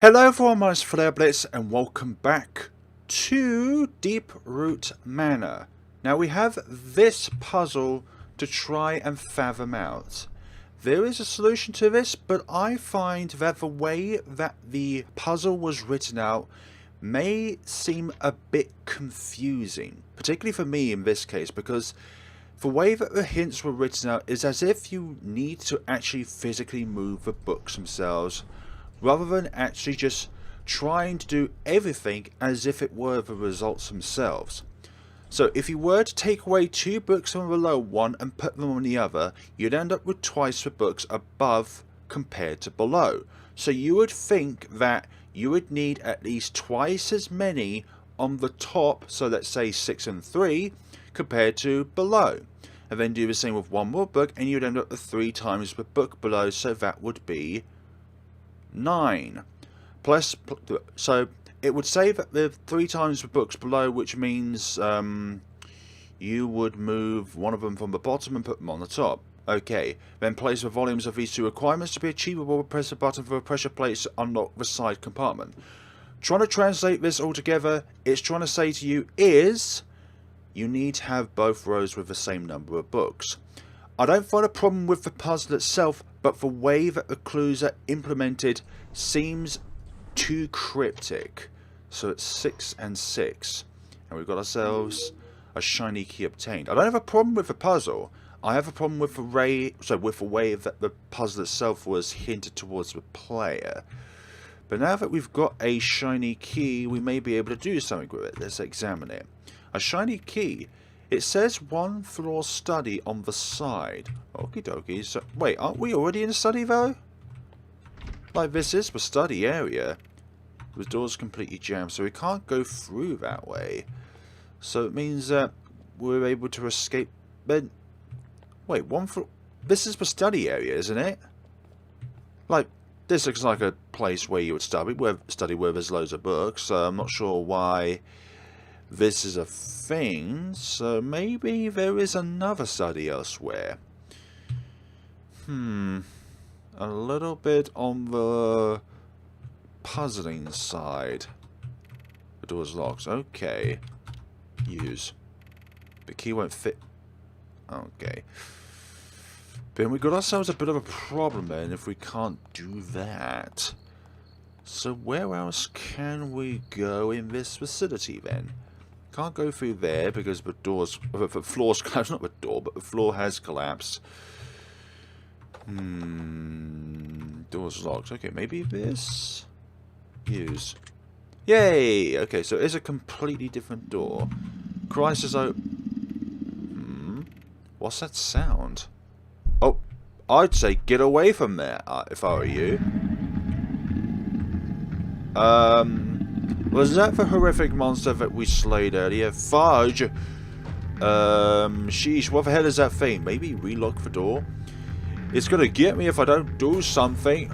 Hello everyone, my name is FlareBlitzed and welcome back to Deeproot Manor. Now we have this puzzle to try and fathom out. There is a solution to this, but I find that the way that the puzzle was written out may seem a bit confusing, particularly for me in this case, because the way that the hints were written out is as if you need to actually physically move the books themselves, rather than actually just trying to do everything as if it were the results themselves. So if you were to take away two books from below one and put them on the other, you'd end up with twice the books above compared to below. So you would think that you would need at least twice as many on the top, so let's say 6 and 3, compared to below. And then do the same with one more book and you'd end up with 3 times the book below, so that would be 9 plus, so it would say that the 3 times the books below, which means you would move one of them from the bottom and put them on the top. Okay, then place the volumes of these 2 requirements to be achievable. Press the button for the pressure plates to unlock the side compartment. Trying to translate this all together, it's trying to say to you is you need to have both rows with the same number of books. I don't find a problem with the puzzle itself, but the way that the clues are implemented seems too cryptic. So it's 6 and 6. And we've got ourselves a shiny key obtained. I don't have a problem with the puzzle. I have a problem with the way that the puzzle itself was hinted towards the player. But now that we've got a shiny key, we may be able to do something with it. Let's examine it. A shiny key. It says 1 floor study on the side. Okie dokie. So, wait, aren't we already in a study though? Like, this is the study area. The door's completely jammed, so we can't go through that way. So it means that we're able to escape. Then, wait, 1 floor. This is the study area, isn't it? Like, this looks like a place where you would study where there's loads of books. So I'm not sure why this is a thing, so maybe there is another study elsewhere. A little bit on the puzzling side. The door's locked. Okay. Use. The key won't fit. Okay. Then we got ourselves a bit of a problem then if we can't do that. So where else can we go in this facility then? Can't go through there because the floor's collapsed. Not the door, but the floor has collapsed. Door's locked. Okay, maybe this. Use. Yay! Okay, so it's a completely different door. Crisis What's that sound? Oh, I'd say get away from there if I were you. Was that the horrific monster that we slayed earlier? Fudge! Sheesh, what the hell is that thing? Maybe relock the door? It's gonna get me if I don't do something.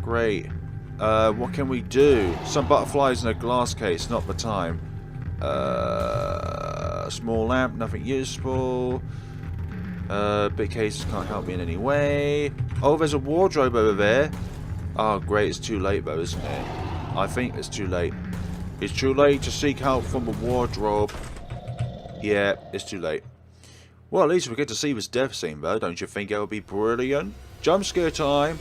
Great. What can we do? Some butterflies in a glass case, not the time. Small lamp, nothing useful. Big cases can't help me in any way. Oh, there's a wardrobe over there. Oh, great, it's too late though, isn't it? I think it's too late. It's too late to seek help from the wardrobe. Yeah, it's too late. Well, at least we get to see this death scene, though. Don't you think it would be brilliant? Jump scare time!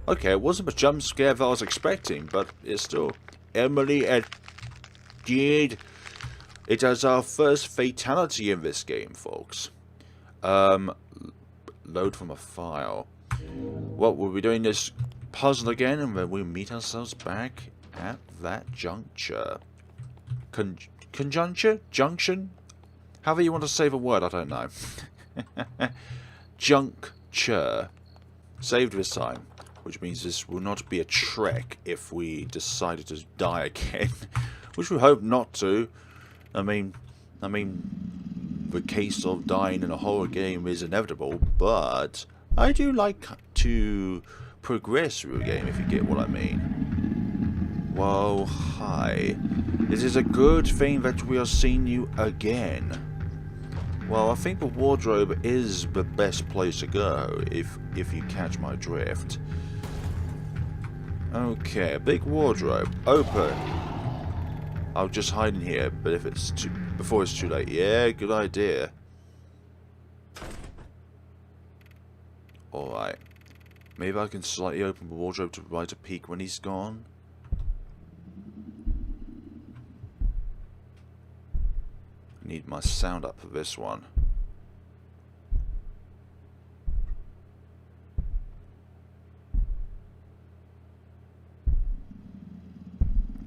Okay, it wasn't the jump scare that I was expecting, but it's still... Emily and Did. It is our first fatality in this game, folks. Load from a file. Well, we'll be doing this puzzle again, and then we meet ourselves back at that juncture. Conjuncture? Junction? However you want to say the word, I don't know. Juncture. Saved this time. Which means this will not be a trek if we decided to die again. Which we hope not to. I mean, the case of dying in a horror game is inevitable, but I do like to progress through a game, if you get what I mean. Whoa, hi. It is a good thing that we are seeing you again. Well, I think the wardrobe is the best place to go, if you catch my drift. Okay, a big wardrobe. Open. I'll just hide in here, but if it's before it's too late. Yeah, good idea. Alright. Maybe I can slightly open the wardrobe to provide a peek when he's gone. I need my sound up for this one.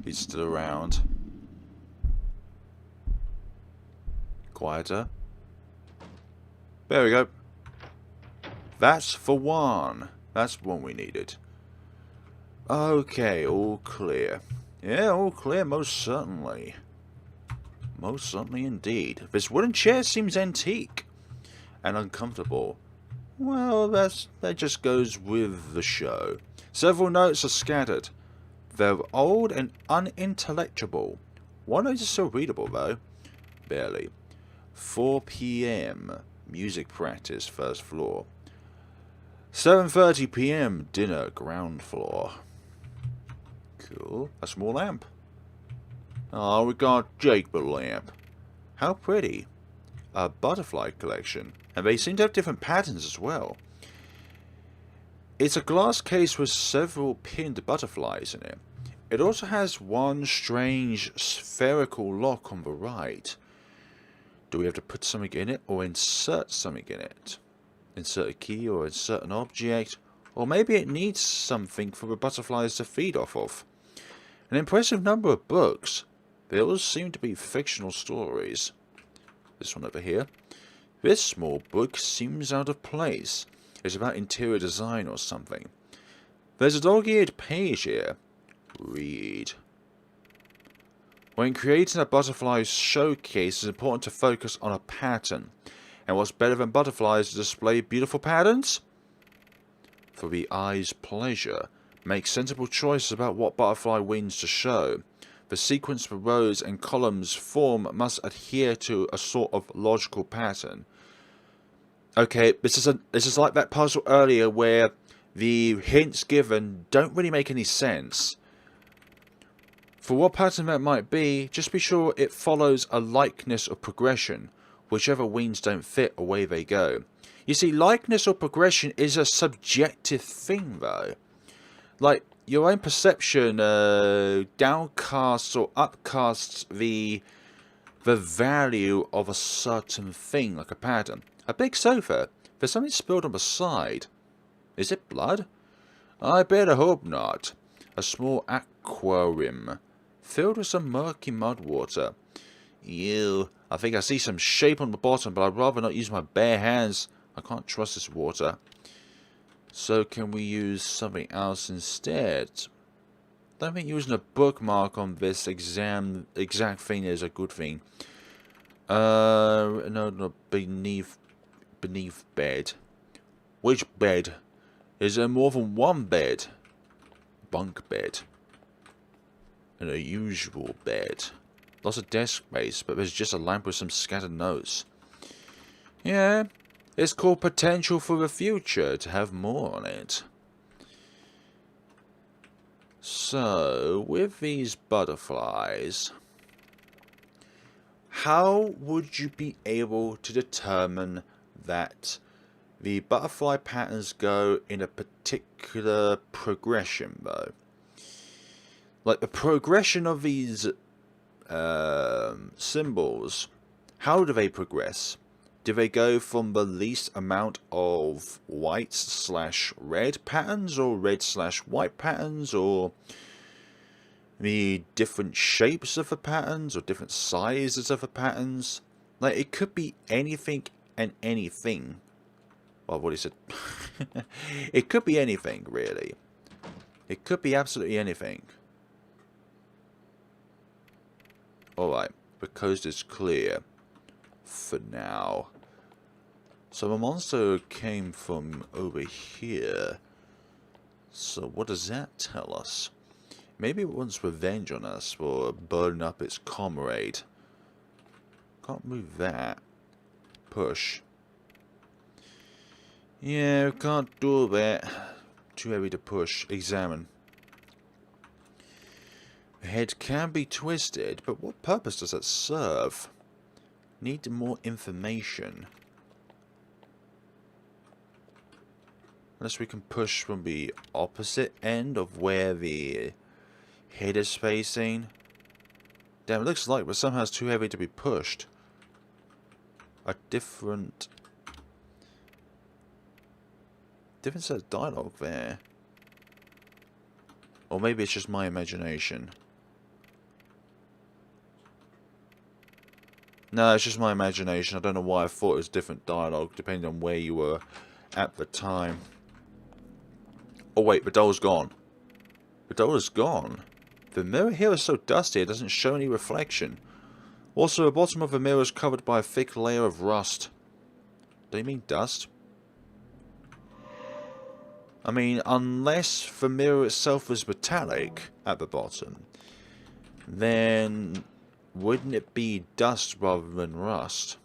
He's still around. Quieter. There we go. That's for one. That's one we needed. Okay, all clear. Yeah, all clear, most certainly. Most certainly indeed. This wooden chair seems antique and uncomfortable. Well, that just goes with the show. Several notes are scattered. They're old and unintelligible. One note is still readable, though. Barely. 4 p.m. Music practice, first floor. 7:30 p.m. Dinner, ground floor. Cool. A small lamp. Oh, we got Jake the lamp. How pretty. A butterfly collection. And they seem to have different patterns as well. It's a glass case with several pinned butterflies in it. It also has one strange spherical lock on the right. Do we have to put something in it or insert something in it? Insert a key or insert an object? Or maybe it needs something for the butterflies to feed off of. An impressive number of books. They all seem to be fictional stories. This one over here. This small book seems out of place. It's about interior design or something. There's a dog-eared page here. Read. When creating a butterfly showcase, it's important to focus on a pattern. And what's better than butterflies to display beautiful patterns? For the eye's pleasure. Make sensible choices about what butterfly wings to show. The sequence the rows and columns form must adhere to a sort of logical pattern. Okay, this is like that puzzle earlier where the hints given don't really make any sense. For what pattern that might be, just be sure it follows a likeness or progression. Whichever wings don't fit, away they go. You see, likeness or progression is a subjective thing, though. Like, your own perception downcasts or upcasts the value of a certain thing, like a pattern. A big sofa. There's something spilled on the side. Is it blood? I better hope not. A small aquarium filled with some murky mud water. Ew. I think I see some shape on the bottom, but I'd rather not use my bare hands. I can't trust this water. So can we use something else instead? I don't think using a bookmark on this exact thing is a good thing. No, beneath bed. Which bed? Is there more than one bed? Bunk bed. And a usual bed. Lots of desk space, but there's just a lamp with some scattered notes. Yeah, it's called potential for the future to have more on it. So, with these butterflies, how would you be able to determine that the butterfly patterns go in a particular progression, though? Like the progression of these symbols, how do they progress? Do they go from the least amount of white/red patterns, or red/white patterns, or the different shapes of the patterns, or different sizes of the patterns? Like, it could be anything and anything. Well, what is it? It could be anything, really. It could be absolutely anything. Alright, the coast is clear. For now. So the monster came from over here. So what does that tell us? Maybe it wants revenge on us for burning up its comrade. Can't move that. Push. Yeah, can't do that. Too heavy to push. Examine. Head can be twisted, but what purpose does that serve? Need more information. Unless we can push from the opposite end of where the head is facing. Damn, it looks like, but somehow it's too heavy to be pushed. A different set of dialogue there. Or maybe it's just my imagination. No, it's just my imagination. I don't know why I thought it was different dialogue, depending on where you were at the time. Oh wait, the doll's gone. The doll is gone. The mirror here is so dusty it doesn't show any reflection. Also, the bottom of the mirror is covered by a thick layer of rust. Do you mean dust? I mean, unless the mirror itself is metallic at the bottom, then wouldn't it be dust rather than rust?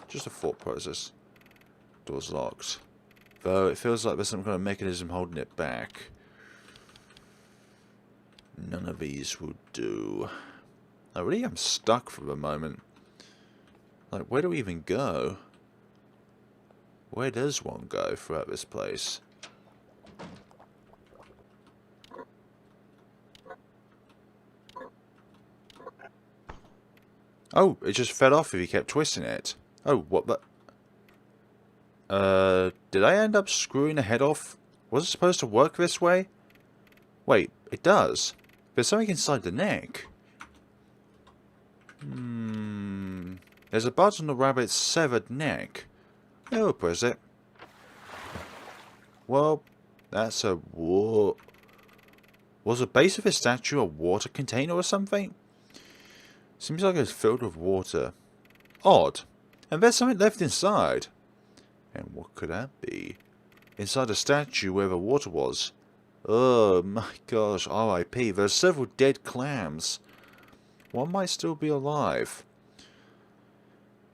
Just a thought process. Door's locked. Though it feels like there's some kind of mechanism holding it back. None of these will do. I really am stuck for the moment. Like, where do we even go? Where does one go throughout this place? Oh, it just fell off if you kept twisting it. Oh, what the... did I end up screwing the head off? Was it supposed to work this way? Wait, it does. There's something inside the neck. There's a bud on the rabbit's severed neck. Oh, press it. Well, that's a Was the base of his statue a water container or something? Seems like it's filled with water. Odd. And there's something left inside. And what could that be? Inside the statue where the water was. Oh my gosh, R.I.P. There's several dead clams. One might still be alive.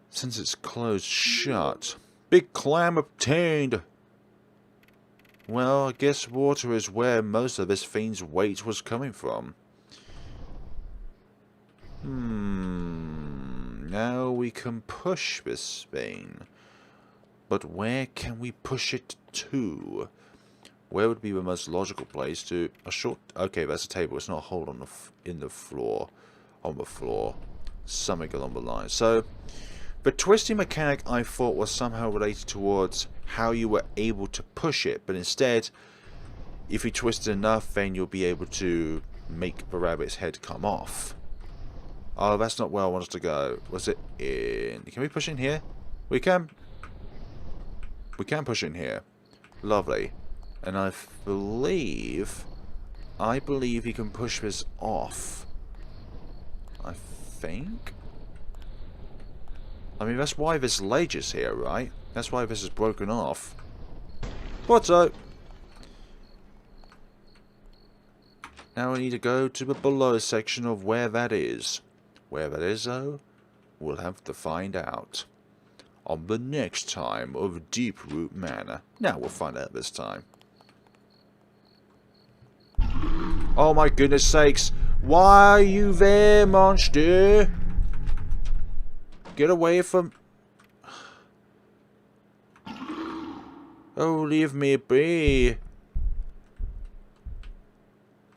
Since it's closed shut. Big clam obtained! Well, I guess water is where most of this fiend's weight was coming from. Now we can push this thing. But where can we push it to? Where would be the most logical place to... Okay, that's a table. It's not a hole on the floor. On the floor. Something along the line. So, the twisting mechanic I thought was somehow related towards how you were able to push it. But instead, if you twist it enough, then you'll be able to make the rabbit's head come off. Oh, that's not where I wanted to go. Was it in... Can we push in here? We can. We can push in here. Lovely. And I believe you can push this off. I think. I mean, that's why this ledge is here, right? That's why this is broken off. What's up? Now we need to go to the below section of where that is. Where that is, though, we'll have to find out. On the next time of Deeproot Manor. Now we'll find out this time. Oh my goodness sakes! Why are you there, monster? Get away from... Oh, leave me be.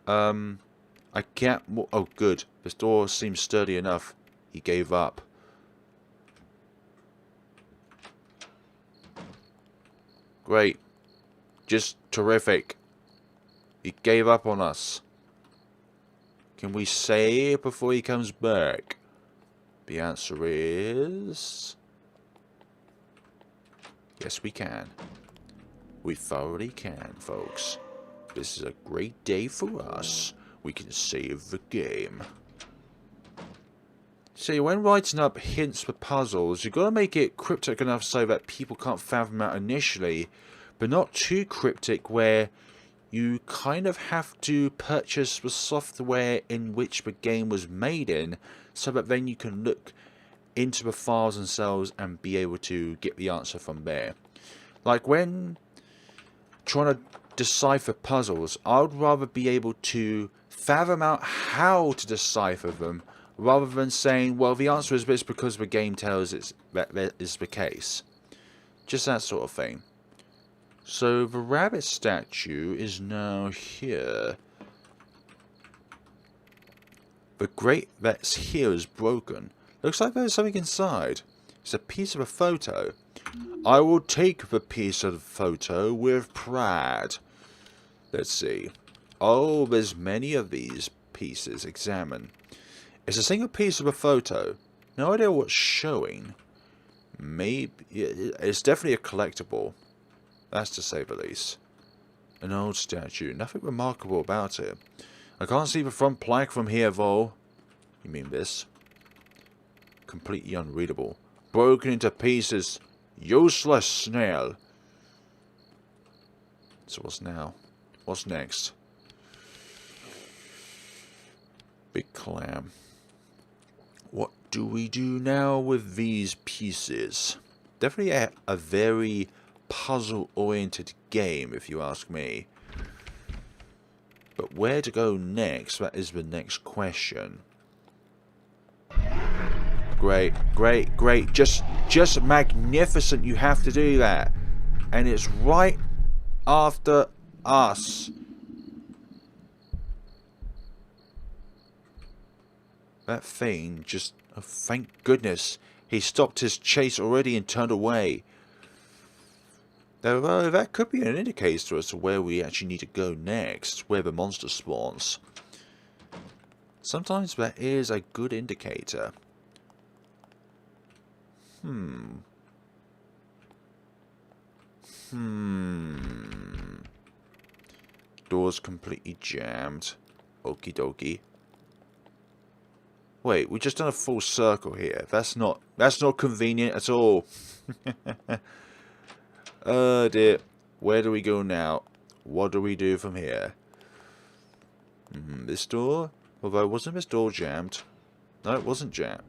I can't... Oh, good. This door seems sturdy enough. He gave up. Great. Just terrific. He gave up on us. Can we save before he comes back? The answer is... Yes, we can. We thoroughly can, folks. This is a great day for us. We can save the game. See, when writing up hints for puzzles, you've got to make it cryptic enough so that people can't fathom out initially, but not too cryptic where you kind of have to purchase the software in which the game was made in, so that then you can look into the files themselves and be able to get the answer from there. Like when trying to decipher puzzles. I would rather be able to fathom out how to decipher them, rather than saying, well, the answer is this because the game tells it that is the case. Just that sort of thing. So the rabbit statue is now here. The grate that's here is broken. Looks like there's something inside. It's a piece of a photo. I will take the piece of the photo with pride. Let's see. Oh, there's many of these pieces. Examine. It's a single piece of a photo. No idea what's showing. Maybe it's definitely a collectible. That's to say the least. An old statue. Nothing remarkable about it. I can't see the front plaque from here, though. You mean this? Completely unreadable. Broken into pieces. Useless snail. So what's now? What's next? Big clam. What do we do now with these pieces? Definitely a very puzzle-oriented game, if you ask me. But where to go next? That is the next question. Great, great, great. Just magnificent. You have to do that. And it's right after us. That thing just... Oh, thank goodness. He stopped his chase already and turned away. Though that could be an indicator as to where we actually need to go next. Where the monster spawns. Sometimes that is a good indicator. Door's completely jammed. Okie dokie. Wait, we've just done a full circle here. That's not convenient at all. Oh dear. Where do we go now? What do we do from here? This door? Although, wasn't this door jammed? No, it wasn't jammed.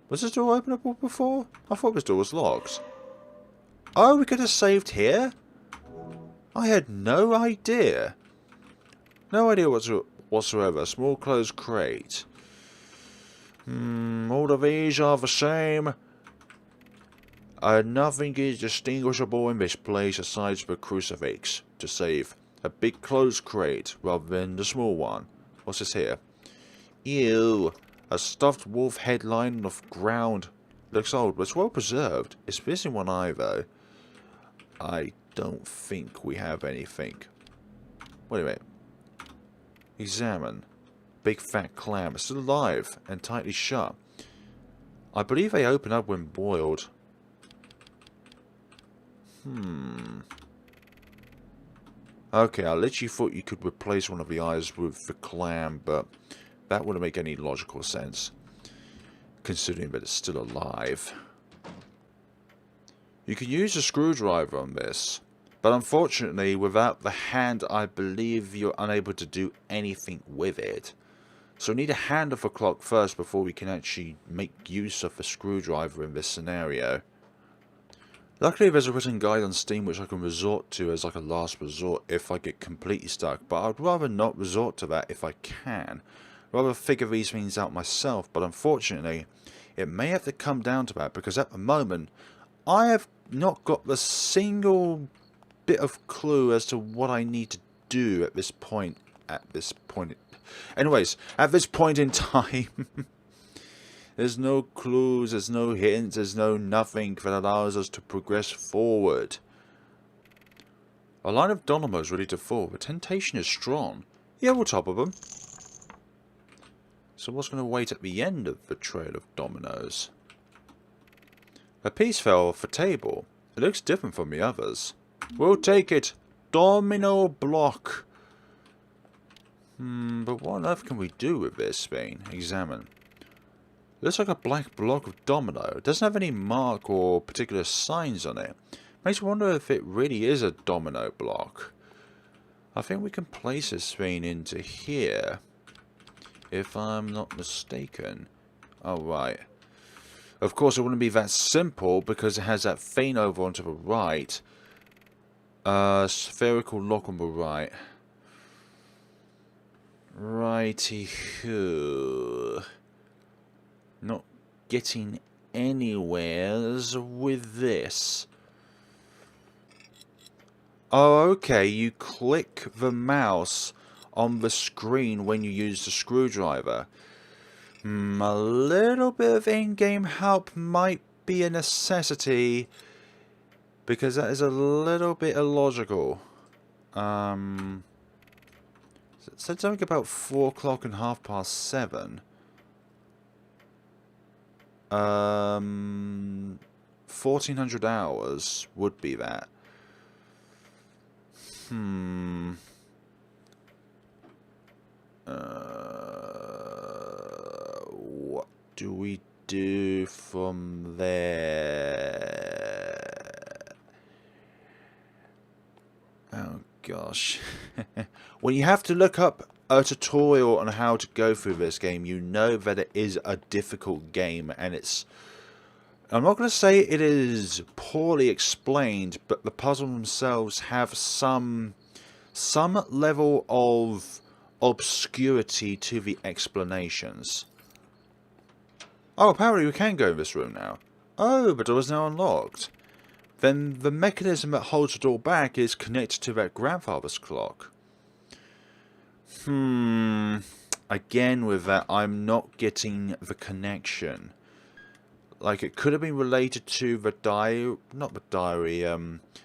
Was this door openable before? I thought this door was locked. Oh, we could have saved here? I had no idea. No idea whatsoever. Small closed crate. All of these are the same. Nothing is distinguishable in this place aside the crucifix to save. A big closed crate rather than the small one. What's this here? Ew. A stuffed wolf headline of ground. Looks old, but it's well preserved. It's missing one eye though. I don't think we have anything. Wait a minute. Examine. Big fat clam. It's still alive and tightly shut. I believe they open up when boiled. Okay, I literally thought you could replace one of the eyes with the clam, but that wouldn't make any logical sense, considering that it's still alive. You can use a screwdriver on this, but unfortunately, without the hand, I believe you're unable to do anything with it. So we need a hand of a clock first before we can actually make use of the screwdriver in this scenario. Luckily, there's a written guide on Steam which I can resort to as like a last resort if I get completely stuck, but I'd rather not resort to that if I can. Rather figure these things out myself, but unfortunately, it may have to come down to that because at the moment, I have not got the single bit of clue as to what I need to do at this point. Anyways, at this point in time, there's no clues, there's no hints, there's no nothing that allows us to progress forward. A line of dominoes ready to fall. The temptation is strong. Yeah, we'll topple them. So what's going to wait at the end of the trail of dominoes? A piece fell off the table. It looks different from the others. We'll take it. Domino block. But what on earth can we do with this thing? Examine. Looks like a black block of domino. It doesn't have any mark or particular signs on it. Makes me wonder if it really is a domino block. I think we can place this thing into here. If I'm not mistaken. Oh, right. Of course, it wouldn't be that simple because it has that thing over onto the right. Spherical lock on the right. Righty-hoo. Not getting anywheres with this. Oh, okay, you click the mouse on the screen when you use the screwdriver. A little bit of in-game help might be a necessity, because that is a little bit illogical. It said something about 4 o'clock and 7:30. 1400 hours would be that. What do we do from there? Oh gosh. When you have to look up a tutorial on how to go through this game, you know that it is a difficult game, and I'm not going to say it is poorly explained, but the puzzles themselves have some level of obscurity to the explanations. Oh, apparently we can go in this room now. Oh, the door is now unlocked. Then the mechanism that holds the door back is connected to that grandfather's clock. Again with that, I'm not getting the connection. Like, it could have been related to the diary, not the diary,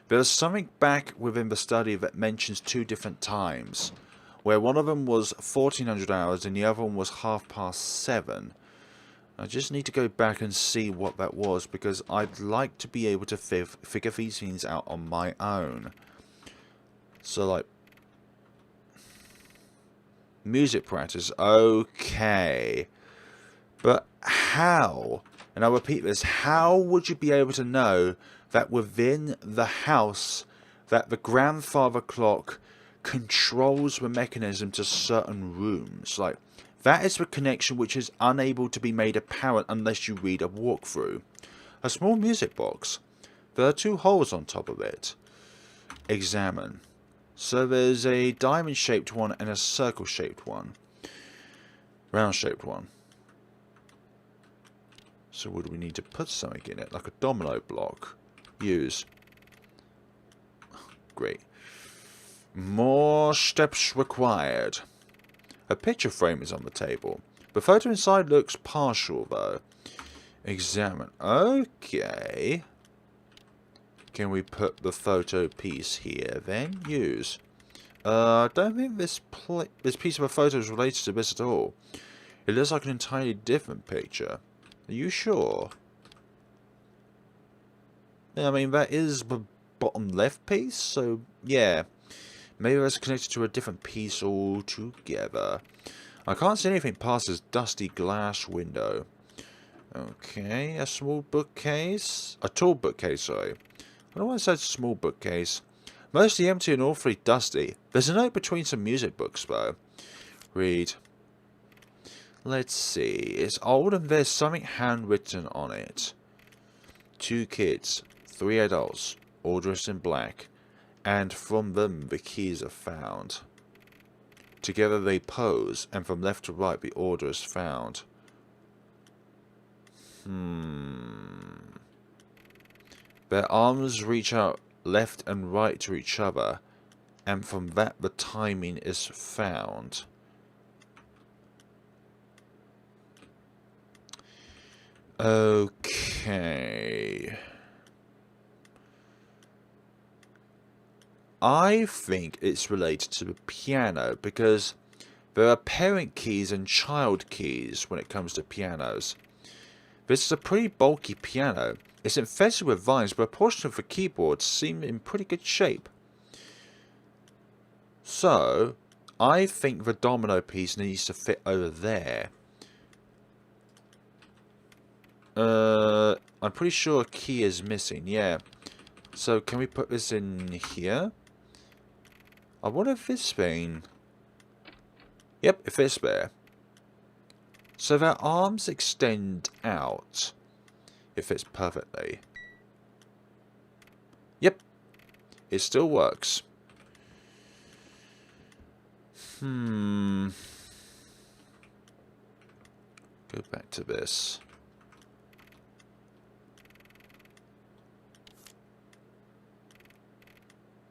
there's something back within the study that mentions 2 different times, where one of them was 1400 hours and the other one was 7:30. I just need to go back and see what that was, because I'd like to be able to figure these things out on my own. So, like, music practice, okay, but how? And I'll repeat this, how would you be able to know that within the house that the grandfather clock controls the mechanism to certain rooms? Like, that is the connection which is unable to be made apparent unless you read a walkthrough. A small music box. There are 2 holes on top of it. Examine. So there's a diamond-shaped one and a circle-shaped one. Round-shaped one. So would we need to put something in it, like a domino block? Use. Great. More steps required. A picture frame is on the table. The photo inside looks partial, though. Examine. Okay. Can we put the photo piece here, then? Use. I don't think this piece of a photo is related to this at all. It looks like an entirely different picture. Are you sure? Yeah, I mean, that is the bottom left piece, so yeah. Maybe that's connected to a different piece altogether. I can't see anything past this dusty glass window. Okay, a small bookcase. A tall bookcase, sorry. I don't know why I said small bookcase. Mostly empty and awfully dusty. There's a note between some music books, though. Read. Let's see. It's old and there's something handwritten on it. 2 kids, 3 adults, all dressed in black, and from them the keys are found. Together they pose, and from left to right the order is found. Their arms reach out left and right to each other, and from that the timing is found. Okay. I think it's related to the piano, because there are parent keys and child keys when it comes to pianos. This is a pretty bulky piano. It's infested with vines, but a portion of the keyboards seem in pretty good shape. So, I think the domino piece needs to fit over there. I'm pretty sure a key is missing, yeah. So, can we put this in here? I wonder if this thing... Yep, it fits there. So their arms extend out. It fits perfectly. Yep. It still works. Go back to this.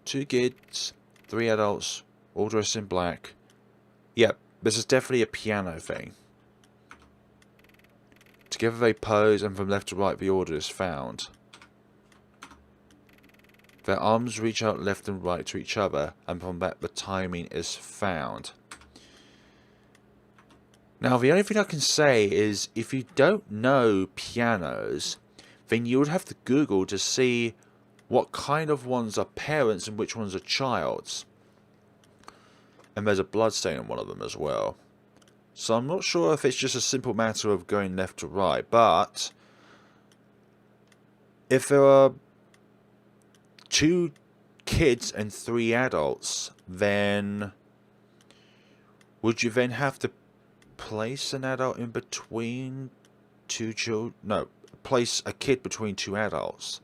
Two kids, 3 adults, all dressed in black. Yep, this is definitely a piano thing. Together they pose, and from left to right the order is found. Their arms reach out left and right to each other, and from that the timing is found. Now, the only thing I can say is, if you don't know pianos, then you would have to Google to see what kind of ones are parents and which ones are childs. And there's a bloodstain on one of them as well. So I'm not sure if it's just a simple matter of going left to right, but if there are 2 kids and 3 adults, then would you then have to place an adult in between 2 children? No, place a kid between 2 adults.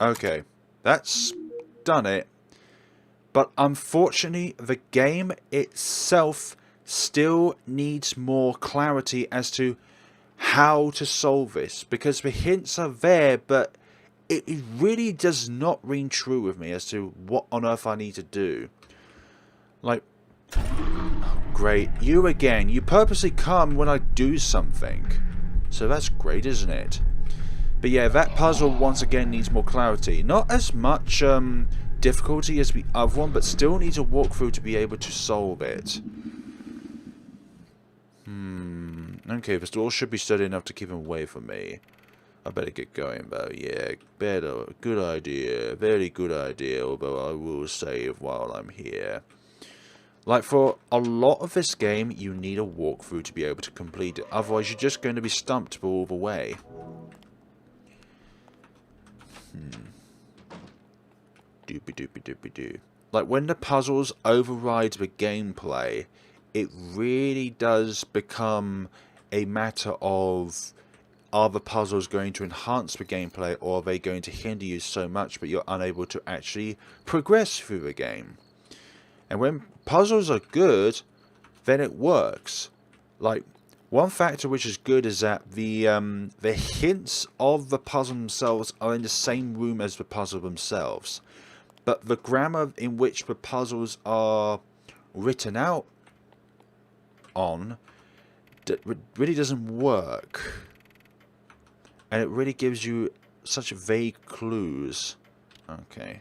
Okay, that's done it. But unfortunately, the game itself still needs more clarity as to how to solve this. Because the hints are there, but it really does not ring true with me as to what on earth I need to do. Like, great, you again. You purposely come when I do something. So that's great, isn't it? But yeah, that puzzle once again needs more clarity. Not as much difficulty as the other one, but still needs a walkthrough to be able to solve it. Okay, this door should be steady enough to keep him away from me. I better get going though. Yeah, better. Good idea. Very good idea, although I will save while I'm here. Like, for a lot of this game, you need a walkthrough to be able to complete it. Otherwise, you're just going to be stumped all the way. Doopy doopy doopy doo. Like, when the puzzles override the gameplay, it really does become a matter of, are the puzzles going to enhance the gameplay, or are they going to hinder you so much that you're unable to actually progress through the game? And when puzzles are good, then it works. Like, one factor which is good is that the hints of the puzzle themselves are in the same room as the puzzle themselves. But the grammar in which the puzzles are written out on really doesn't work. And it really gives you such vague clues. Okay.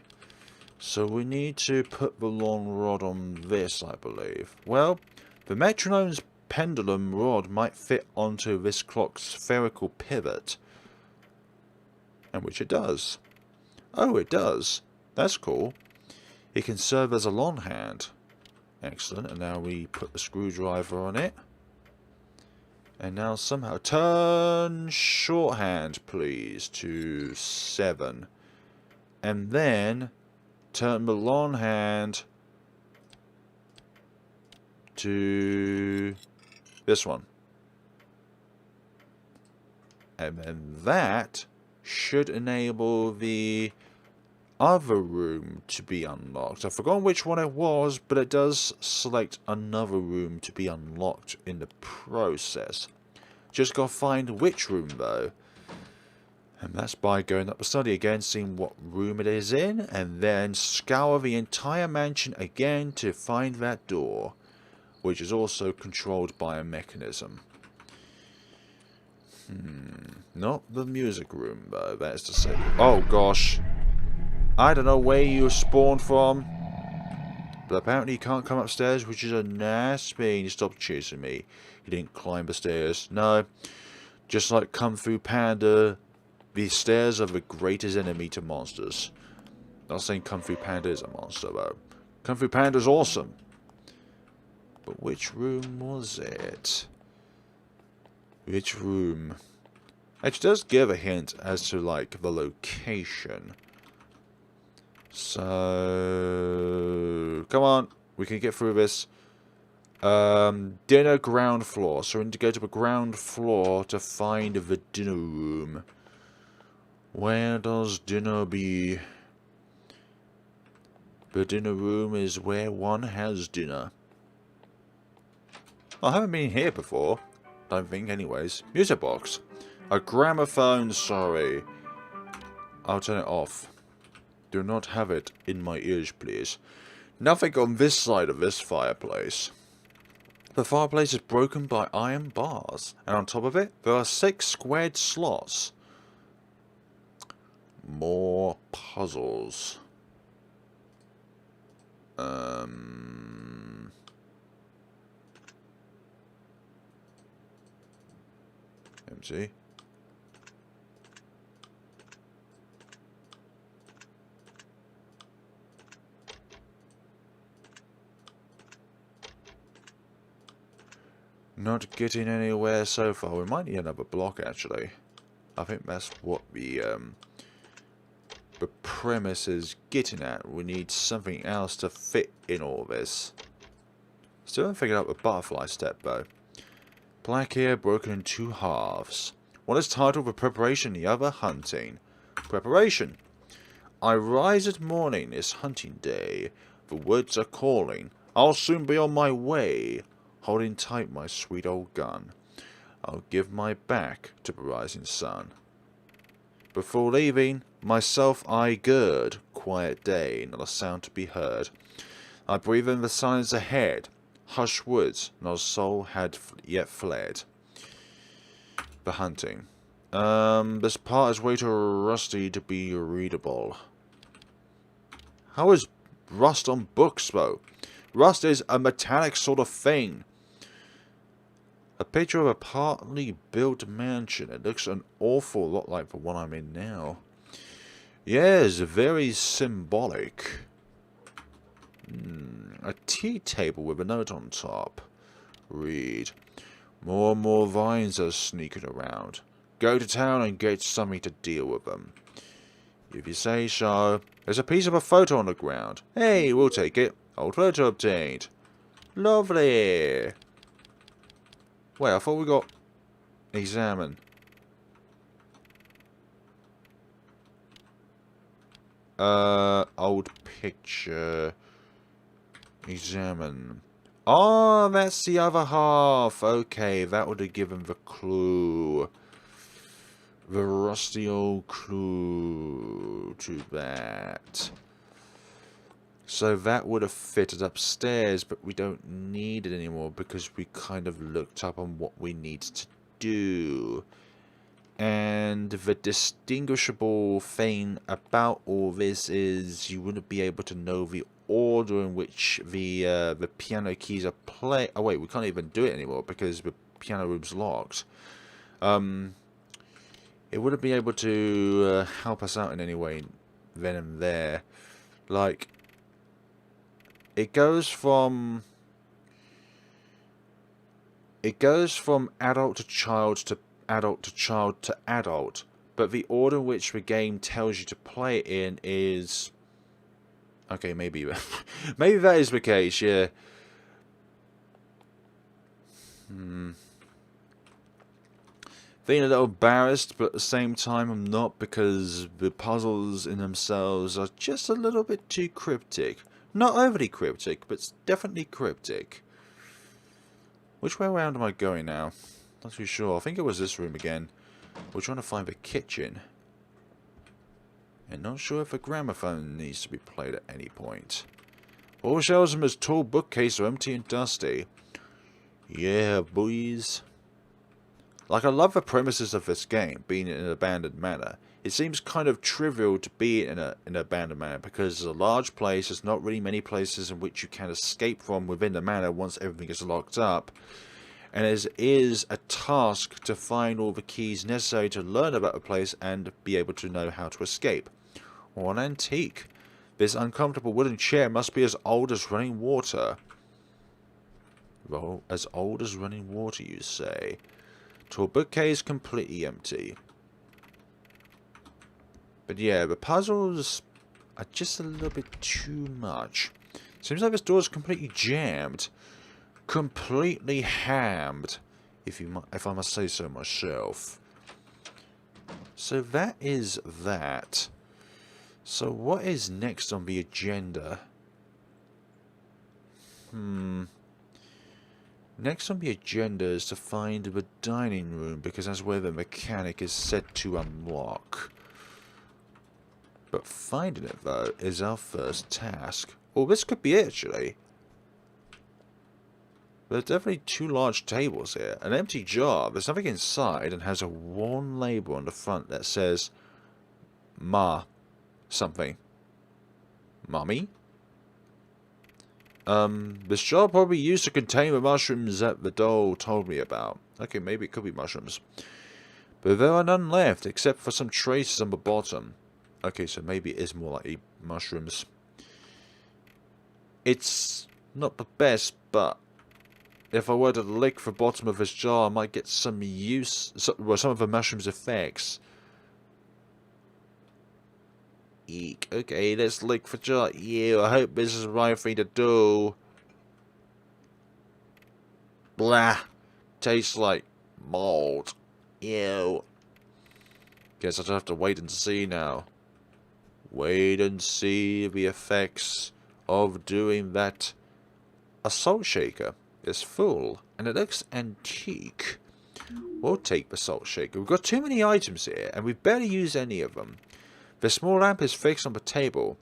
So we need to put the long rod on this, I believe. Well, the metronome's pendulum rod might fit onto this clock's spherical pivot. And which it does. Oh, it does. That's cool. It can serve as a long hand. Excellent. And now we put the screwdriver on it. And now somehow turn shorthand, please, to 7. And then turn the long hand to this one. And then that should enable the other room to be unlocked. I've forgotten which one it was, but it does select another room to be unlocked in the process. Just gotta find which room though. And that's by going up the study again, seeing what room it is in, and then scour the entire mansion again to find that door, which is also controlled by a mechanism. Not the music room though, that is to say. Oh gosh. I don't know where you spawned from, but apparently you can't come upstairs, which is a nice thing. You stopped chasing me. You didn't climb the stairs. No. Just like Kung Fu Panda, the stairs are the greatest enemy to monsters. Not saying Kung Fu Panda is a monster, though. Kung Fu Panda's awesome. But which room was it? Which room? It does give a hint as to, like, the location. So, come on, we can get through this. Dinner ground floor. So we need to go to the ground floor to find the dinner room. Where does dinner be? The dinner room is where one has dinner. I haven't been here before. Don't think anyways. Music box. A gramophone, sorry. I'll turn it off. Do not have it in my ears, please. Nothing on this side of this fireplace. The fireplace is broken by iron bars, and on top of it, there are 6 squared slots. More puzzles. Empty. Not getting anywhere so far. We might need another block, actually. I think that's what the premise is getting at. We need something else to fit in all this. Still haven't figured out the butterfly step, though. Black hair broken in 2 halves. One is titled for preparation, the other hunting. Preparation. I rise at morning, it's hunting day. The woods are calling. I'll soon be on my way. Holding tight my sweet old gun. I'll give my back to the rising sun. Before leaving, myself I gird. Quiet day, not a sound to be heard. I breathe in the silence ahead. Hushed woods, not a soul had yet fled. The hunting. This part is way too rusty to be readable. How is rust on books, though? Rust is a metallic sort of thing. A picture of a partly built mansion. It looks an awful lot like the one I'm in now. Yes, very symbolic. A tea table with a note on top. Read. More and more vines are sneaking around. Go to town and get something to deal with them. If you say so. There's a piece of a photo on the ground. Hey, we'll take it. Old photo obtained. Lovely. Wait, I thought we got examine. Old picture. Examine. Oh, that's the other half. Okay, that would have given the clue. The rusty old clue to that. So that would have fitted upstairs, but we don't need it anymore because we kind of looked up on what we need to do. And the distinguishable thing about all this is you wouldn't be able to know the order in which the piano keys are played. Oh wait, we can't even do it anymore because the piano room's locked. It wouldn't be able to help us out in any way then and there. Like, it goes from adult to child to adult to child to adult, but the order in which the game tells you to play it in is okay. Maybe maybe that is the case. Yeah. Feeling a little embarrassed, but at the same time I'm not, because the puzzles in themselves are just a little bit too cryptic. Not overly cryptic, but definitely cryptic. Which way around am I going now? Not too sure. I think it was this room again. We're trying to find the kitchen. And not sure if a gramophone needs to be played at any point. All the shelves in this tall bookcase are empty and dusty. Yeah, boys. Like, I love the premises of this game, being in an abandoned manor. It seems kind of trivial to be in an abandoned manor because it's a large place. There's not really many places in which you can escape from within the manor once everything is locked up. And it is a task to find all the keys necessary to learn about the place and be able to know how to escape. Or an antique. This uncomfortable wooden chair must be as old as running water. Well, as old as running water, you say. Tall bookcase completely empty. But yeah, the puzzles are just a little bit too much. Seems like this door is completely jammed. completely hammed, if I must say so myself. So that is that. So what is next on the agenda? Next on the agenda is to find the dining room, because that's where the mechanic is said to unlock. But finding it, though, is our first task. Well, this could be it, actually. There's definitely 2 large tables here. An empty jar. There's nothing inside and has a worn label on the front that says Ma something. Mummy? This jar probably used to contain the mushrooms that the doll told me about. Okay, maybe it could be mushrooms. But there are none left, except for some traces on the bottom. Okay, so maybe it is more like mushrooms. It's not the best, but if I were to lick the bottom of this jar, I might get some use, well, some of the mushroom's effects. Eek. Okay, let's lick the jar. Ew, I hope this is the right thing to do. Blah. Tastes like mold. Ew. Guess I'll have to wait and see now. Wait and see the effects of doing that. A salt shaker is full, and it looks antique. We'll take the salt shaker. We've got too many items here, and we've barely used any of them. The small lamp is fixed on the table.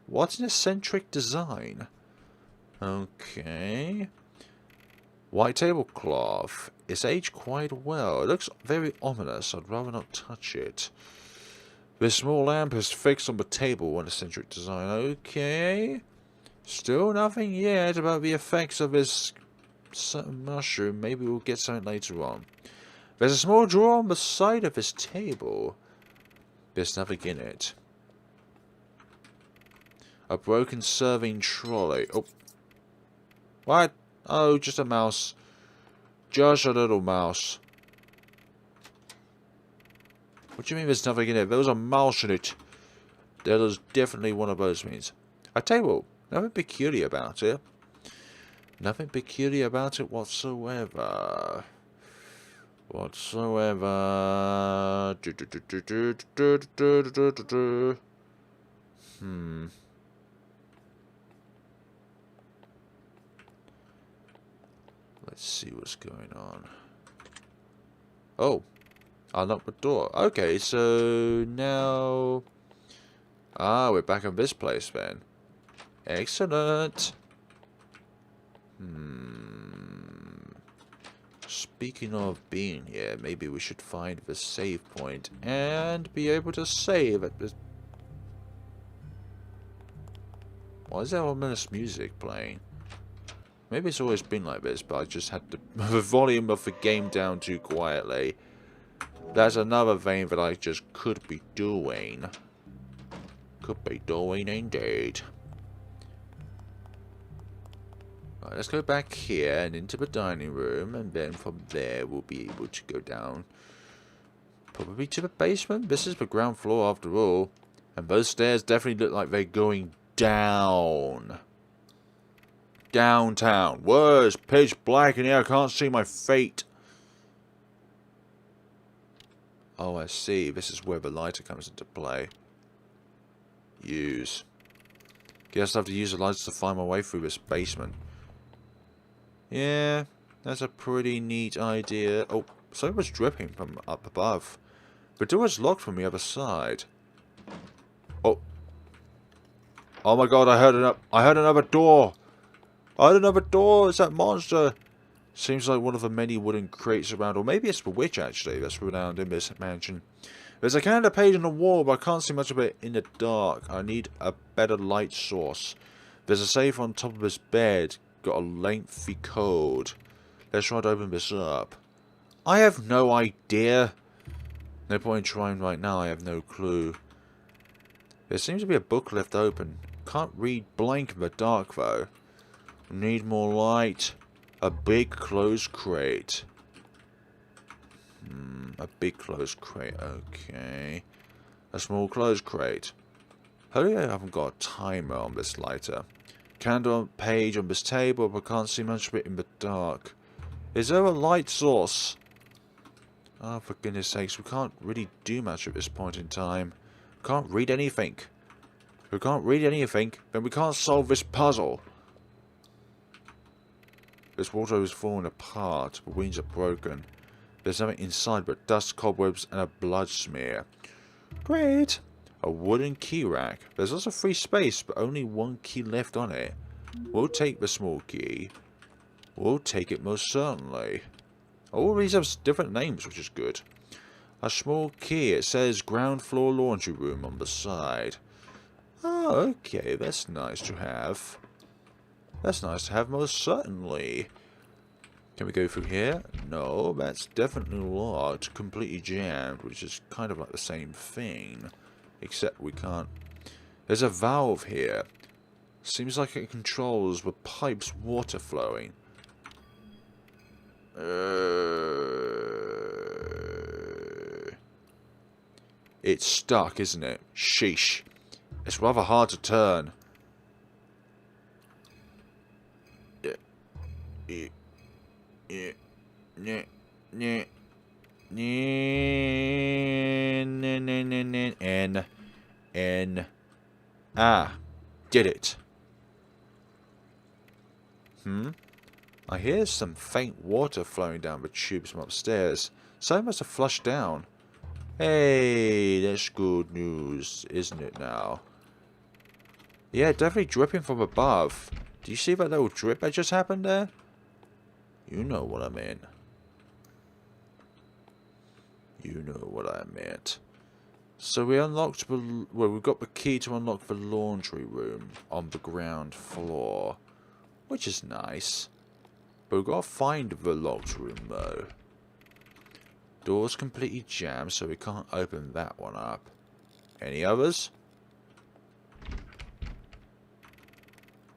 What an eccentric design. Okay. White tablecloth. It's aged quite well. It looks very ominous. I'd rather not touch it. The small lamp is fixed on the table. What an eccentric design. Okay. Still nothing yet about the effects of this certain mushroom. Maybe we'll get something later on. There's a small drawer on the side of this table. There's nothing in it. A broken serving trolley. Oh. What? Oh, just a mouse. Just a little mouse. What do you mean there's nothing in it? There was a mouse in it. There was definitely one of those means. A table. Nothing peculiar about it. Nothing peculiar about it whatsoever. Whatsoever. Let's see what's going on. Oh. Unlock the door. Okay, so now... Ah, we're back in this place then. Excellent. Speaking of being here, maybe we should find the save point and be able to save at this. Why is there ominous music playing? Maybe it's always been like this, but I just had the volume of the game down too quietly. That's another thing that I just could be doing. Could be doing indeed. Right, let's go back here and into the dining room, and then from there we'll be able to go down. Probably to the basement. This is the ground floor after all. And those stairs definitely look like they're going down. Downtown. Whoa, it's pitch black in here. I can't see my feet. Oh, I see. This is where the lighter comes into play. Use. Guess I have to use the lights to find my way through this basement. Yeah, that's a pretty neat idea. Oh, something was dripping from up above. The door is locked from the other side. Oh. Oh my god, I heard another door. I heard another door. It's that monster. Seems like one of the many wooden crates around, or maybe it's the witch actually that's renowned in this mansion. There's a calendar page on the wall, but I can't see much of it in the dark. I need a better light source. There's a safe on top of this bed. Got a lengthy code. Let's try to open this up. I have no idea. No point in trying right now. I have no clue. There seems to be a book left open. Can't read blank in the dark though. Need more light. A big closed crate. A big closed crate. Okay. A small closed crate. Hopefully I haven't got a timer on this lighter. Candle page on this table, but can't see much of it in the dark. Is there a light source? Oh, for goodness sakes, we can't really do much at this point in time. Can't read anything. If we can't read anything, then we can't solve this puzzle. This wardrobe is falling apart. The wings are broken. There's nothing inside but dust, cobwebs, and a blood smear. Great! A wooden key rack. There's also free space, but only one key left on it. We'll take the small key. We'll take it most certainly. All these have different names, which is good. A small key. It says ground floor laundry room on the side. Oh, okay. That's nice to have. That's nice to have most certainly. Can we go through here? No, that's definitely locked. Completely jammed, which is kind of like the same thing. Except we can't... There's a valve here. Seems like it controls the pipe's water flowing. It's stuck, isn't it? Sheesh. It's rather hard to turn. N. Ah, did it. I hear some faint water flowing down the tubes from upstairs. Someone must have flushed down. Hey, that's good news, isn't it now? Yeah, definitely dripping from above. Do you see that little drip that just happened there? You know what I mean. You know what I meant. So we unlocked the... Well, we've got the key to unlock the laundry room on the ground floor. Which is nice. But we've got to find the locked room, though. Door's completely jammed, so we can't open that one up. Any others?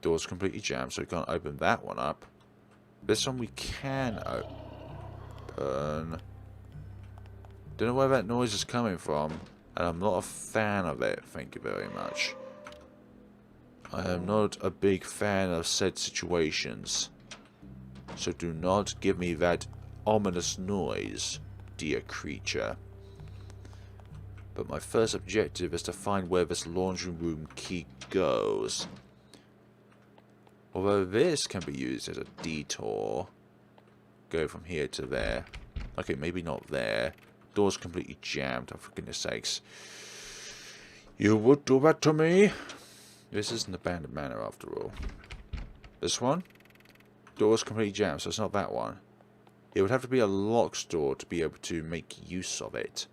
Door's completely jammed, so we can't open that one up. This one we can open. Don't know where that noise is coming from, and I'm not a fan of it, thank you very much. I am not a big fan of said situations. So do not give me that ominous noise, dear creature. But my first objective is to find where this laundry room key goes. Although this can be used as a detour. Go from here to there. Okay, maybe not there. Door's completely jammed, oh, for goodness sakes. You would do that to me? This is an abandoned manor after all. This one? Door's completely jammed, so it's not that one. It would have to be a locked door to be able to make use of it.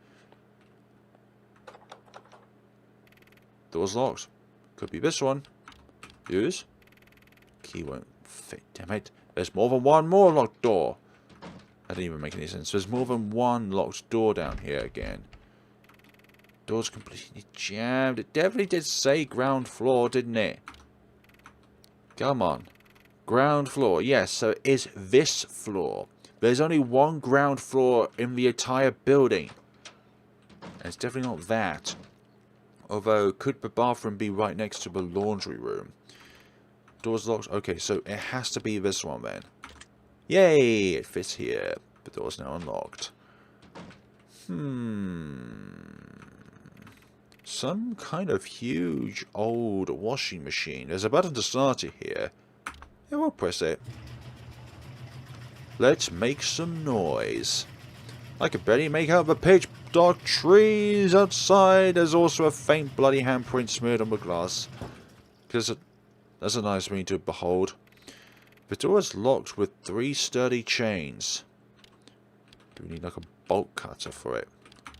Door's locked. Could be this one. Use. Key won't fit, damn it. There's more than one more locked door. That didn't even make any sense. There's more than one locked door down here again. Door's completely jammed. It definitely did say ground floor, didn't it? Come on. Ground floor. Yes, so it is this floor. There's only one ground floor in the entire building. And it's definitely not that. Although, could the bathroom be right next to the laundry room? Door's locked. Okay, so it has to be this one then. Yay! It fits here. The door's now unlocked. Some kind of huge old washing machine. There's a button to start it here. Yeah, we'll press it. Let's make some noise. I can barely make out the pitch dark trees outside. There's also a faint bloody handprint smeared on the glass. Because that's a nice thing to behold. The door is locked with 3 sturdy chains. Do we need like a bolt cutter for it?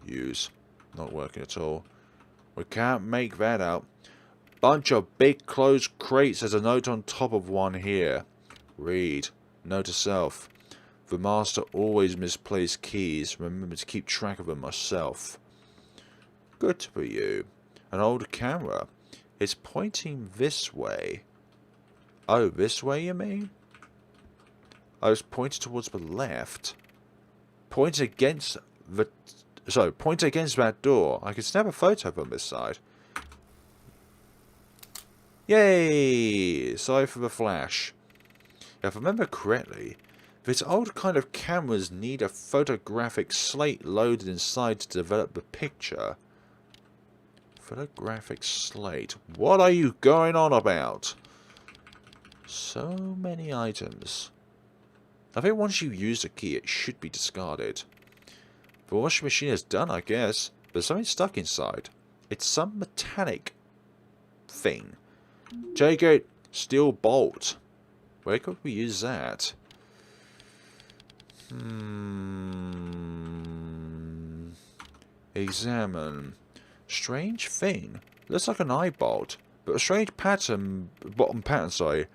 Use. Not working at all. We can't make that out. Bunch of big closed crates. There's a note on top of one here. Read. Note to self. The master always misplaced keys. Remember to keep track of them myself. Good for you. An old camera. It's pointing this way. Oh, this way you mean? I was pointed towards the left. Point against the... Sorry, point against that door. I could snap a photo from this side. Yay! Sorry for the flash. If I remember correctly, this old kind of cameras need a photographic slate loaded inside to develop the picture. Photographic slate. What are you going on about? So many items. I think once you use a key, it should be discarded. The washing machine is done, I guess. There's something stuck inside. It's some metallic thing. J-gate, steel bolt. Where could we use that? Examine. Strange thing. Looks like an eye bolt, but a strange pattern, bottom pattern, sorry,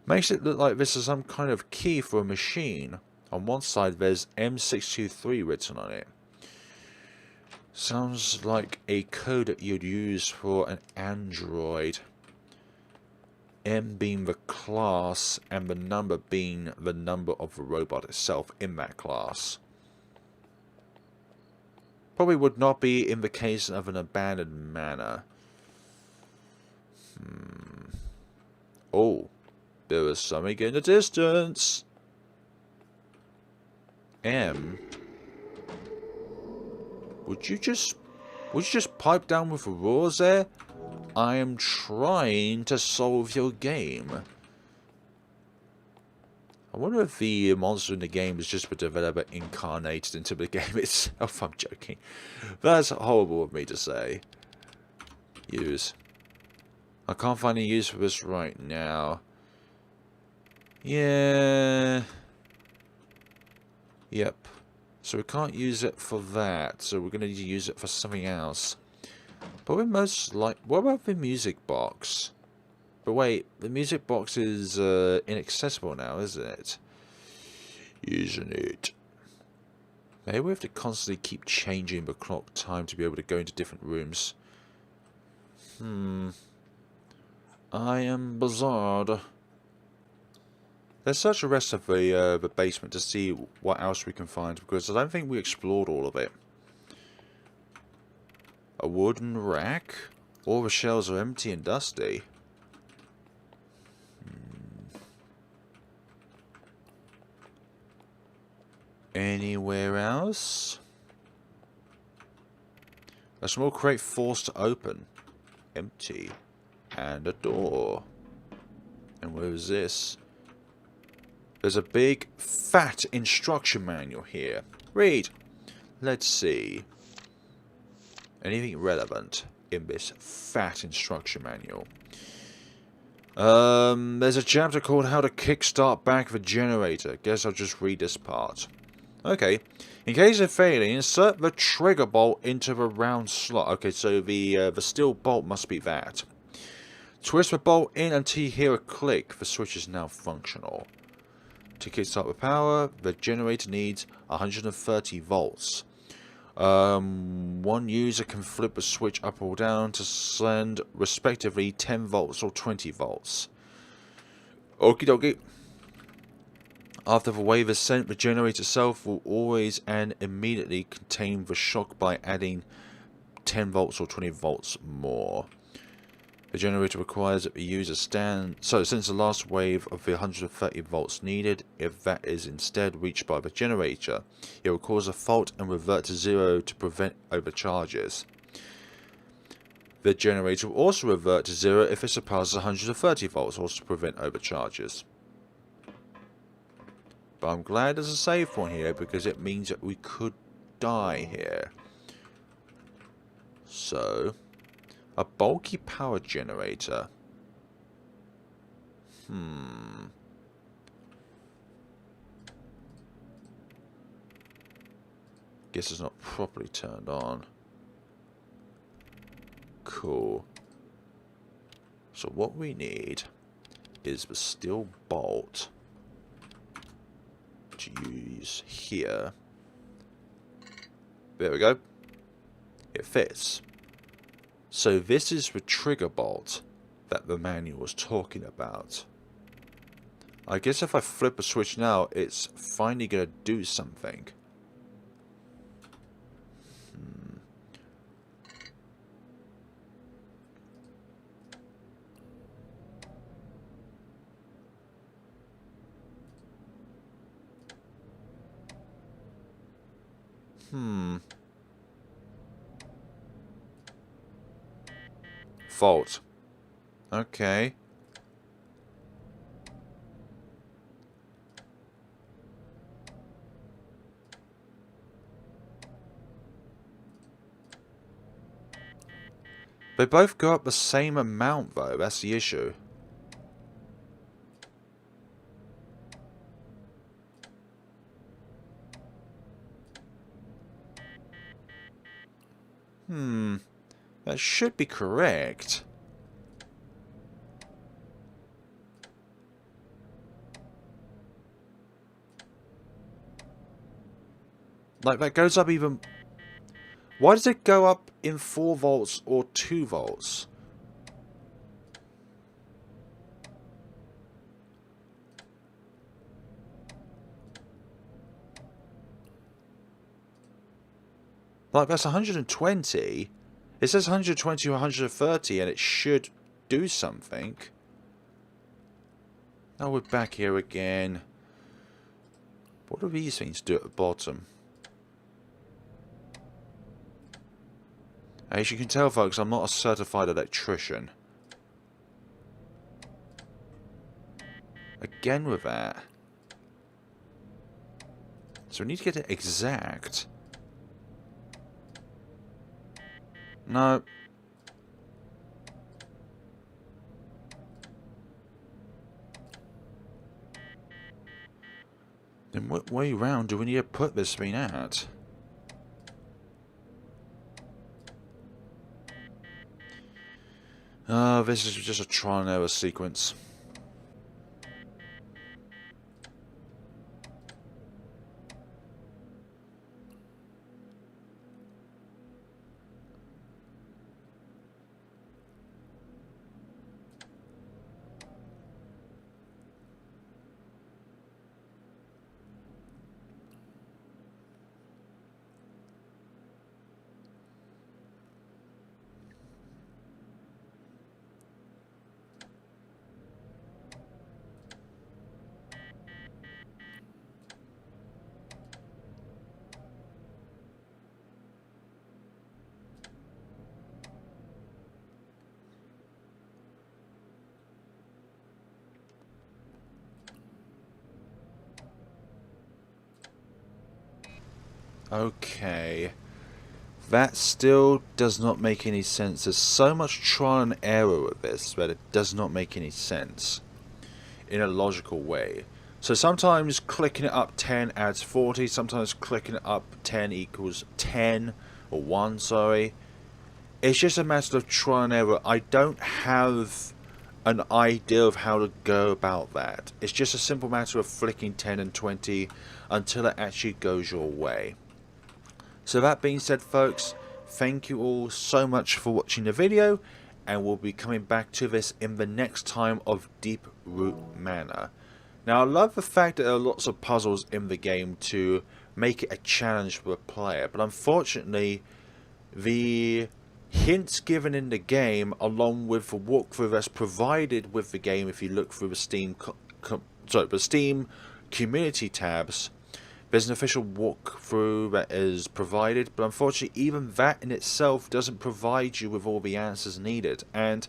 makes it look like this is some kind of key for a machine. On one side there's M623 written on it. Sounds like a code that you'd use for an android. M being the class and the number being the number of the robot itself in that class. Probably would not be in the case of an abandoned manor. Oh, there was something in the distance. M. Would you just pipe down with the roars there? I am trying to solve your game. I wonder if the monster in the game is just the developer incarnated into the game itself. I'm joking. That's horrible of me to say. Use. I can't find any use for this right now. Yeah. Yep. So we can't use it for that. So we're going to need to use it for something else. But we're most like... What about the music box? But wait, the music box is inaccessible now, isn't it? Isn't it? Maybe we have to constantly keep changing the clock time to be able to go into different rooms. I am bizarre. Let's search the rest of the basement to see what else we can find, because I don't think we explored all of it. A wooden rack? All the shelves are empty and dusty. Anywhere else? A small crate forced to open. Empty. And a door. And where is this? There's a big, fat instruction manual here. Read. Let's see. Anything relevant in this fat instruction manual? There's a chapter called How to Kickstart Back the Generator. Guess I'll just read this part. Okay. In case of failure, insert the trigger bolt into the round slot. Okay, so the steel bolt must be that. Twist the bolt in until you hear a click. The switch is now functional. To kickstart the power, the generator needs 130 volts. One user can flip the switch up or down to send respectively 10 volts or 20 volts. Okie dokie. After the wave is sent, the generator itself will always and immediately contain the shock by adding 10 volts or 20 volts more. The generator requires that the user stand. So since the last wave of the 130 volts needed, if that is instead reached by the generator, it will cause a fault and revert to zero to prevent overcharges. The generator will also revert to zero if it surpasses 130 volts, also to prevent overcharges. But I'm glad there's a save point here because it means that we could die here. So, a bulky power generator. Guess it's not properly turned on. Cool. So what we need is the steel bolt to use here. There we go. It fits. So this is the trigger bolt that the manual was talking about. I guess if I flip a switch now, it's finally going to do something. Fault. Okay. They both go up the same amount though, that's the issue. That should be correct. Like, that goes up even... Why does it go up in 4 volts or 2 volts? Like, that's 120. It says 120 or 130 and it should do something. Now we're back here again. What do these things do at the bottom? As you can tell, folks, I'm not a certified electrician. Again with that. So we need to get it exact. No. Then what way round do we need to put this thing at? This is just a trial and error sequence. Okay. That still does not make any sense. There's so much trial and error with this that it does not make any sense in a logical way. So sometimes clicking it up 10 adds 40, sometimes clicking it up 10 equals 10, or 1, sorry. It's just a matter of trial and error. I don't have an idea of how to go about that. It's just a simple matter of flicking 10 and 20 until it actually goes your way. So that being said, folks, thank you all so much for watching the video, and we'll be coming back to this in the next time of Deeproot Manor. Now, I love the fact that there are lots of puzzles in the game to make it a challenge for the player, but unfortunately, the hints given in the game, along with the walkthrough that's provided with the game, if you look through the Steam community tabs, there's an official walkthrough that is provided, but unfortunately even that in itself doesn't provide you with all the answers needed. And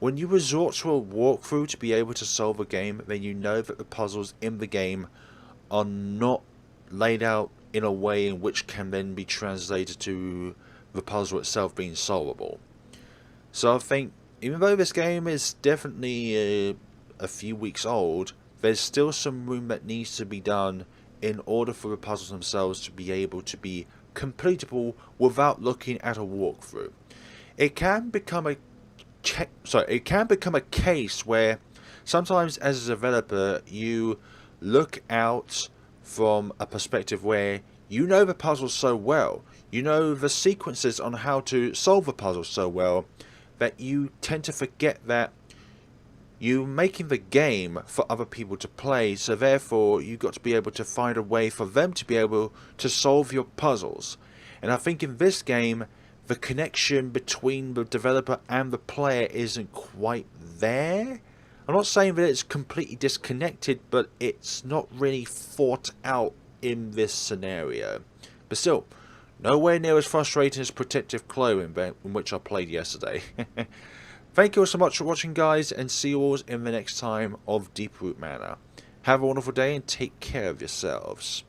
when you resort to a walkthrough to be able to solve a game, then you know that the puzzles in the game are not laid out in a way in which can then be translated to the puzzle itself being solvable. So I think, even though this game is definitely a few weeks old, there's still some room that needs to be done in order for the puzzles themselves to be able to be completable without looking at a walkthrough. It can become a case where sometimes as a developer you look out from a perspective where you know the puzzle so well, you know the sequences on how to solve the puzzle so well, that you tend to forget that you're making the game for other people to play, so therefore you've got to be able to find a way for them to be able to solve your puzzles. And I think in this game, the connection between the developer and the player isn't quite there. I'm not saying that it's completely disconnected, but it's not really thought out in this scenario. But still, Nowhere near as frustrating as Protective Clo in which I played yesterday. Thank you all so much for watching, guys, and see you all in the next time of Deeproot Manor. Have a wonderful day and take care of yourselves.